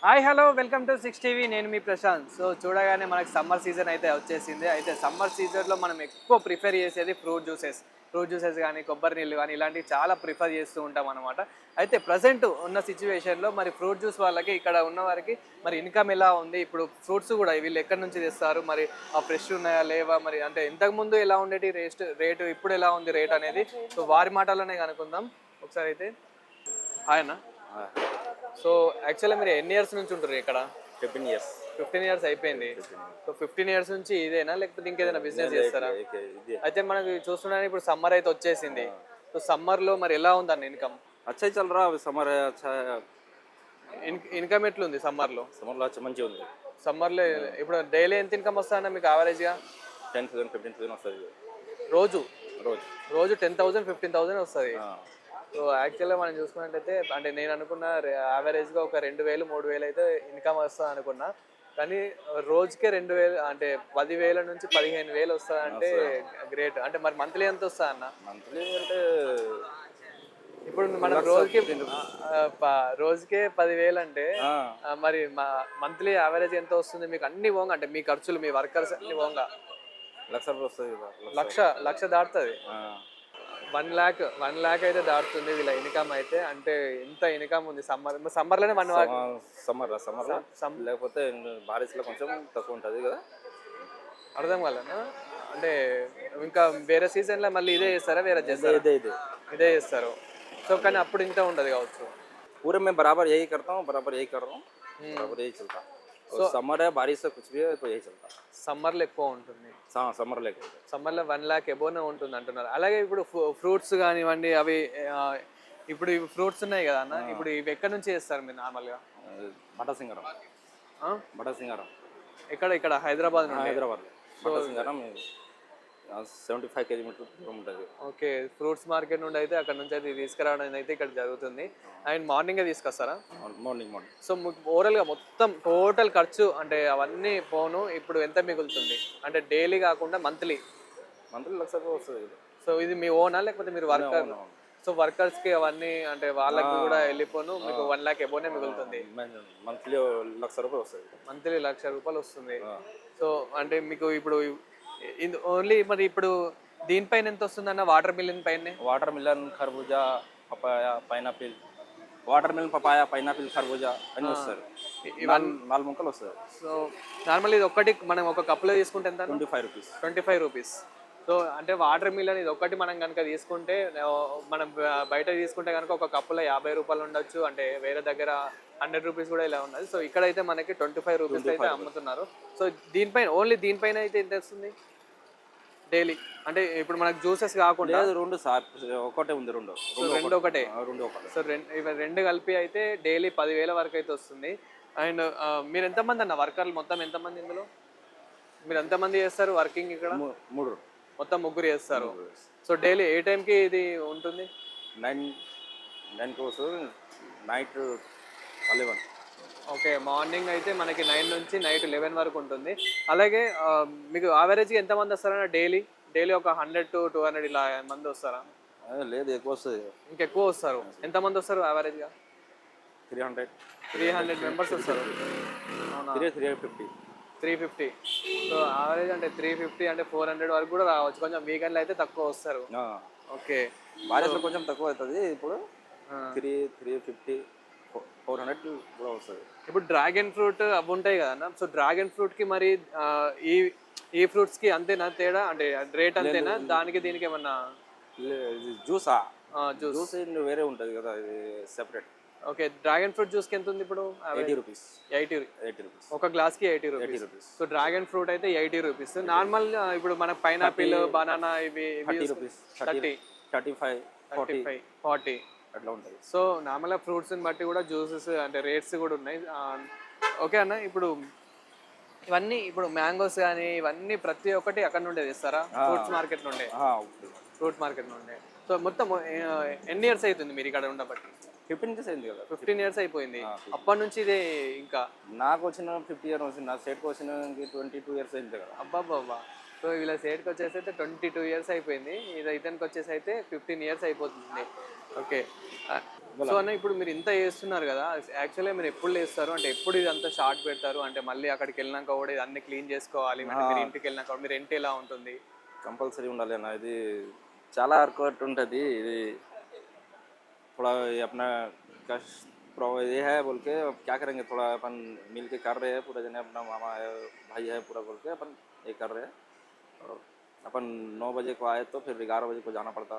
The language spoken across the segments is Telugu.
Hi hello welcome to six TV. నేను మీ ప్రశాంత్. సో చూడగానే మనకి సమ్మర్ సీజన్ అయితే వచ్చేసింది. అయితే సమ్మర్ సీజన్లో మనం ఎక్కువ ప్రిఫర్ చేసేది ఫ్రూట్ జ్యూసెస్ కానీ కొబ్బరి నీళ్ళు కానీ ఇలాంటివి చాలా ప్రిఫర్ చేస్తూ ఉంటాం అనమాట. అయితే ప్రజెంట్ ఉన్న సిచ్యువేషన్లో మరి ఫ్రూట్ జ్యూస్ వాళ్ళకి ఇక్కడ ఉన్న వారికి మరి ఇన్కమ్ ఎలా ఉంది, ఇప్పుడు ఫ్రూట్స్ కూడా వీళ్ళు ఎక్కడి నుంచి తెస్తారు, మరి ఆ ఫ్రెష్ ఉన్నాయా లేవా, మరి అంటే ఇంతకుముందు ఎలా ఉండేది రేటు ఇప్పుడు ఎలా ఉంది రేట్ అనేది సో వారి మాటల్లోనే కనుక్కుందాం ఒకసారి. అయితే ఆయన సో యాక్చువల్గా మీరు ఎన్ని ఇయర్స్ నుంచి ఉంటారు ఇక్కడ? 15 years. 15 ఇయర్స్ అయిపోయింది. సో 15 ఇయర్స్ నుంచి ఇదేనా లేకపోతే ఇంకేదైనా బిజినెస్ చేస్తారా? इधे అయితే మనకి చూస్తున్నాను ఇప్పుడు సమ్మర్ అయితే వచ్చేసింది. సో సమ్మర్లో మరి ఎలా ఉందన్న ఇన్కమ్? अच्छा ही चल रहा है अभी समर है अच्छा है ఇన్కమ్ ఎట్లుంది సమ్మర్లో? समर లో अच्छा మంచిగా ఉంది సమ్మర్లో ఇప్పుడు డైలీ ఎంత ఇన్కమ్ వస్తుందన్న మీకు యావరేజ్గా? 10,000 15,000 వస్తుంది రోజు రోజు రోజు 10,000 15,000 వస్తుంది. ఆ, సో యాక్చువల్గా మనం చూసుకున్నట్టయితే అంటే నేను అనుకున్న యావరేజ్గా ఒక 2,000 3,000 అయితే ఇన్కమ్ వస్తుంది అనుకున్నా. కానీ రోజుకే 2,000 అంటే 10,000 నుంచి 15,000 వస్తుంది అంటే గ్రేట్. అంటే మరి మంత్లీ ఎంత వస్తుంది అన్న? మంత్లీ అంటే ఇప్పుడు మనం రోజుకే 10,000 అంటే ఆ, మరి మంత్లీ యావరేజ్ ఎంత వస్తుంది మీకు? అన్ని పోంగా అంటే మీ ఖర్చులు మీ వర్కర్స్ అన్ని పోంగా లక్ష రూపాయలు వస్తుంది కదా లక్ష దాటుతుంది. ఆ, 1 lakh అయితే దాటుతుంది వీళ్ళ ఇన్కమ్ అయితే. అంటే ఇంత ఇన్కమ్ ఉంది సమ్మర్లోనే 1 lakh. సమ్మర్ లేకపోతే బారిస్లో కొంచెం తక్కువ ఉంటుంది కదా. అర్థం కాలేనా? అంటే ఇంకా వేరే సీజన్లో మళ్ళీ ఇదే చేస్తారా, వేరే చేస్తారా? ఇదే ఇదే ఇదే చేస్తారు. సో కానీ అప్పుడు ఇంత ఉండదు కావచ్చు. पूरे में बराबर यही करता हूँ बराबर यही कर रहा हूँ बराबर यही चलता और समर है बारिश है कुछ भी है तो यही चलता సమ్మర్లో ఎక్కువ ఉంటుంది. समर लेके సమ్మర్లో 1 lakh ఎబోనే ఉంటుంది అంటున్నారు. అలాగే ఇప్పుడు ఫ్రూట్స్ కానివ్వండి అవి ఇప్పుడు ఇవి ఫ్రూట్స్ ఉన్నాయి కదా అన్న, ఇప్పుడు ఇవి ఎక్కడి నుంచి చేస్తారు మీరు నార్మల్గా? బటా సింగారం బటా సింగారం ఎక్కడ ఇక్కడ హైదరాబాద్ నుండి? హైదరాబాద్ బటా సింగారం 75 కిలోమీటర్ దూరం ఉంటుంది. ఓకే, ఫ్రూట్స్ మార్కెట్ నుండి అయితే అక్కడ నుంచి అయితే తీసుకురావడం అయితే ఇక్కడ జరుగుతుంది. అండ్ మార్నింగే తీసుకొస్తారా? మార్నింగ్ సో ఓవరాల్గా మొత్తం టోటల్ ఖర్చు అంటే అవన్నీ పోను ఇప్పుడు ఎంత మిగులుతుంది అంటే డైలీ కాకుండా మంత్లీ లక్ష రూపాయలు వస్తుంది. సో ఇది మీ ఓనా లేకపోతే మీరు వర్కర్? సో వర్కర్స్కి అవన్నీ అంటే వాళ్ళకి కూడా వెళ్ళిపోను మీకు 1 lakh ఎబోనే మిగులుతుంది. మంత్లీ లక్ష రూపాయలు వస్తుంది. మంత్లీ 1,00,000 రూపాయలు వస్తుంది. సో అంటే మీకు ఇప్పుడు ఓన్లీ మరి ఇప్పుడు దీనిపైన ఎంత వస్తుందన్న? వాటర్ మిలన్ పైన? వాటర్ మిలన్ ఖర్బూజా papaya pineapple watermelon papaya pineapple ఖర్బూజా అన్నీ వస్తారు. ఇవన్నీ 4 ముక్కలు వస్తుంది. సో నార్మల్ ఇది ఒక్కటి మనం ఒక కప్లో తీసుకుంటే ఎంత? 25 రూపీస్. 25 రూపీస్. సో అంటే వాటర్ మిలన్ ఇది ఒక్కటి మనం కనుక తీసుకుంటే మనం బయట తీసుకుంటే కనుక ఒక కప్పులో 50 రూపాయలు ఉండొచ్చు, అంటే వేరే దగ్గర 100 రూపీస్ కూడా ఇలా ఉన్నది. సో ఇక్కడైతే మనకి 25 రూపీస్ అయితే అమ్ముతున్నారు. సో దీనిపైన ఓన్లీ దీనిపైన అయితే ఎంత వస్తుంది డైలీ? అంటే ఇప్పుడు మనకు జ్యూసెస్ కాకుండా రెండు ఒకటే ఉంది రెండు ఒకటే. సో ఇవి రెండు కలిపి అయితే డైలీ 10,000 వరకు అయితే వస్తుంది. అండ్ మీరు ఎంతమంది అన్న వర్కర్లు మొత్తం ఎంతమంది ఇందులో? మీరు ఎంతమంది చేస్తారు వర్కింగ్ ఇక్కడ? మొత్తం ముగ్గురు చేస్తారు. సో డైలీ ఏ టైంకి ఇది ఉంటుంది? 9 వస్తుంది, నైట్ 11. ఓకే, మార్నింగ్ అయితే మనకి 9 నుంచి నైట్ 11 వరకు ఉంటుంది. అలాగే మీకు యావరేజ్గా ఎంతమంది వస్తారన్న డైలీ ఒక 100 to 200 ఇలా మంది వస్తారా? లేదు, ఎక్కువ వస్తుంది. ఇంకెక్కువ వస్తారు. ఎంతమంది వస్తారు యావరేజ్గా? 300 మెంబర్స్ వస్తారు. అవునా? 350. సో యావరేజ్ అంటే 350 అంటే 400 వరకు కూడా రావచ్చు. కొంచెం వీకెండ్లో అయితే తక్కువ వస్తారు. ఓకే, బారిస్లో కొంచెం తక్కువ అవుతుంది. ఇప్పుడు 350 400 కూడా వస్తుంది. ఇప్పుడు డ్రాగన్ ఫ్రూట్ అవి ఉంటాయి కదన్నా. సో డ్రాగన్ ఫ్రూట్కి మరి ఈ ఫ్రూట్స్కి అంతేనా తేడా? అంటే రేట్ అంతేనా? దానికి దీనికి ఏమన్నా? జ్యూసా? జ్యూస్ వేరే ఉంటుంది కదా, ఇది సెపరేట్. ఓకే, డ్రాగన్ ఫ్రూట్ జ్యూస్కి ఎంత ఉంది ఇప్పుడు? 80 రూపీస్. 80 రూపీస్ ఒక గ్లాస్కి 80 రూపీస్. సో డ్రాగన్ ఫ్రూట్ అయితే 80 రూపీస్. నార్మల్ ఇప్పుడు మనకు పైనాపిల్ బనానా ఇవి 30 రూపీస్, 35 40 అట్లా ఉంటుంది. సో నార్మల్గా ఫ్రూట్స్ని బట్టి కూడా జ్యూసెస్ అంటే రేట్స్ కూడా ఉన్నాయి. ఓకే అన్న, ఇప్పుడు ఇవన్నీ ఇప్పుడు మ్యాంగోస్ కానీ ఇవన్నీ ప్రతి ఒక్కటి అక్కడ నుండే తెస్తారా? ఫ్రూట్స్ మార్కెట్ నుండే? ఫ్రూట్ మార్కెట్ నుండే. సో మొత్తం ఎన్ని ఇయర్స్ అవుతుంది మీరు ఇక్కడ ఉండబట్టి? 15 years అయింది కదా. 15 years అయిపోయింది. అప్పటి నుంచి ఇదే ఇంకా? నాకు వచ్చిన 50 years వచ్చింది, నా స్టేట్కి వచ్చిన 22 years అయింది కదా. అబ్బాబ్బా. సో వీళ్ళ సేట్కి వచ్చేసి అయితే 22 ఇయర్స్ అయిపోయింది, ఇది ఇతనికి వచ్చేసి అయితే 15 ఇయర్స్ అయిపోతుంది. ఓకే. సో అన్న ఇప్పుడు మీరు ఇంత చేస్తున్నారు కదా, యాక్చువల్గా మీరు ఎప్పుడు చేస్తారు అంటే ఎప్పుడు ఇదంతా షార్ట్ పెడతారు అంటే మళ్ళీ అక్కడికి వెళ్ళినాక కూడా ఇది అన్ని క్లీన్ చేసుకోవాలి, అంటే మీరు ఇంటికి వెళ్ళినాక కూడా మీరు రెంట్ ఎలా ఉంటుంది? కంపల్సరీ ఉండాలి అన్న, ఇది చాలా వర్కౌట్ ఉంటుంది ఇది. थोड़ा ये अपना कष्ट ये है बोल के अब क्या करेंगे, थोड़ा अपन मिल के कर रहे हैं पूरा जने, अपना मामा है भाई है पूरा बोल के अपन ये कर रहे हैं. और अपन 9 बजे को आए तो फिर 11 बजे को जाना पड़ता.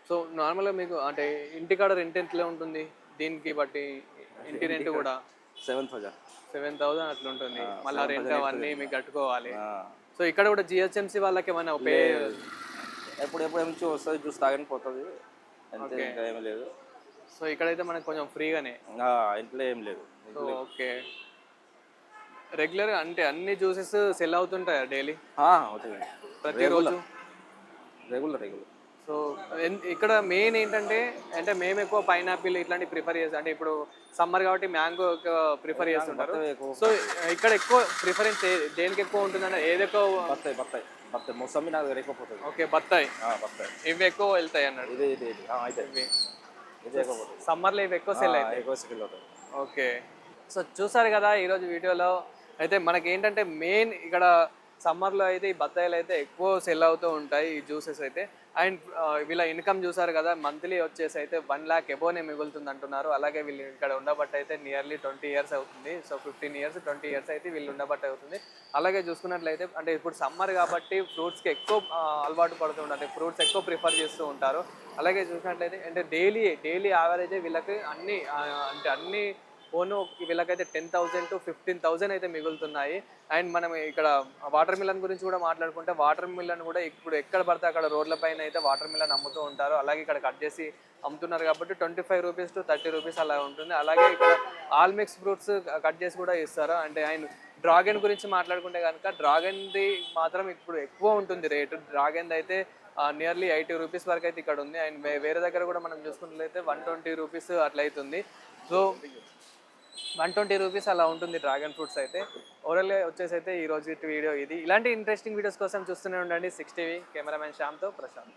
సో నార్మల్గా మీకు అంటే ఇంటికాడ రెంట్ ఎంతలో ఉంటుంది దీనికి బట్టి? ఇంటి రెంట్ కూడా 7,000. 7,000 అట్లా ఉంటుంది, మళ్ళీ రెంట్ అవన్నీ మీకు కట్టుకోవాలి. हाँ. సో ఇక్కడ కూడా జిహెచ్ఎంసీ వాళ్ళకి ఏమైనా పే? ఎప్పుడు ఏమిచ్చి వస్తుంది జ్యూస్ తాగని పోతుంది అంతే, ఇంకా ఏమీ లేదు. సో ఇక్కడైతే మనకు కొంచెం ఫ్రీగానే, ఇంట్లో ఏం లేదు. So okay. రెగ్యులర్గా అంటే అన్ని జ్యూసెస్ సెల్ అవుతుంటాయా డైలీ అవుతుంది ప్రతిరోజు? రెగ్యులర్. సో ఇక్కడ మెయిన్ ఏంటంటే అంటే మేము ఎక్కువ పైనాపిల్ ఇట్లాంటి ప్రిఫర్ చేస్తాం, అంటే ఇప్పుడు సమ్మర్ కాబట్టి మ్యాంగో ప్రిఫర్ చేస్తుంటారు. సో ఇక్కడ ఎక్కువ ప్రిఫరెన్స్ దేనికి ఎక్కువ ఉంటుందంటే ఏది ఎక్కువ? బత్తాయి మోసంబి నా దగ్గర ఎక్కువ పోతుంది. ఓకే, బత్తాయి బత్తాయి ఇవి ఎక్కువ వెళ్తాయి అన్నాడు. ఇది అయితే ఇది ఎక్కువ పోతుంది. సమ్మర్లో ఇవి ఎక్కువ సెల్ అవుతాయి. ఎక్కువ సెల్ అవుతుంది. ఓకే. సో చూసారు కదా ఈరోజు వీడియోలో అయితే మనకి ఏంటంటే మెయిన్ ఇక్కడ సమ్మర్లో అయితే ఈ బత్తాయిలు అయితే ఎక్కువ సెల్ అవుతూ ఉంటాయి ఈ జ్యూసెస్ అయితే. అండ్ వీళ్ళ ఇన్కమ్ చూసారు కదా, మంత్లీ వచ్చేసి అయితే 1 lakh ఎబోనే మిగులుతుంది అంటున్నారు. అలాగే వీళ్ళు ఇక్కడ ఉండబట్టి అయితే నియర్లీ 20 ఇయర్స్ అవుతుంది. సో 15 ఇయర్స్ 20 ఇయర్స్ అయితే వీళ్ళు ఉండబట్టి అవుతుంది. అలాగే చూసుకున్నట్లయితే అంటే ఇప్పుడు సమ్మర్ కాబట్టి ఫ్రూట్స్కి ఎక్కువ అలవాటు పడుతుంటారు, ఫ్రూట్స్ ఎక్కువ ప్రిఫర్ చేస్తూ ఉంటారు. అలాగే చూసినట్లయితే అంటే డైలీ యావరేజ్ వీళ్ళకి అన్ని ఓను వీళ్ళకైతే 10,000 to 15,000 అయితే మిగులుతున్నాయి. అండ్ మనం ఇక్కడ వాటర్ మిలన్ గురించి కూడా మాట్లాడుకుంటే వాటర్ మిలన్ కూడా ఇప్పుడు ఎక్కడ పడితే అక్కడ రోడ్ల పైన అయితే వాటర్ మిలన్ అమ్ముతూ ఉంటారు. అలాగే ఇక్కడ కట్ చేసి అమ్ముతున్నారు కాబట్టి 25 రూపీస్ to 30 రూపీస్ అలా ఉంటుంది. అలాగే ఇక్కడ ఆల్ మిక్స్ ఫ్రూట్స్ కట్ చేసి కూడా ఇస్తారు. అంటే అండ్ డ్రాగన్ గురించి మాట్లాడుకుంటే కనుక డ్రాగన్ది మాత్రం ఇప్పుడు ఎక్కువ ఉంటుంది రేటు. డ్రాగన్ది అయితే నియర్లీ 80 రూపీస్ వరకు అయితే ఇక్కడ ఉంది. అండ్ వేరే దగ్గర కూడా మనం చూసుకున్నట్లయితే 120 రూపీస్ అట్లా అవుతుంది. సో 120 రూపీస్ అలా ఉంటుంది డ్రాగన్ ఫ్రూట్స్ అయితే. ఓవరాల్గా వచ్చేసి అయితే ఈ రోజు వీడియో ఇది. ఇలాంటి ఇంట్రెస్టింగ్ వీడియోస్ కోసం చూస్తూనే ఉండండి 6 టీవీ. కెమెరామెన్ శ్యామ్తో ప్రశాంత్.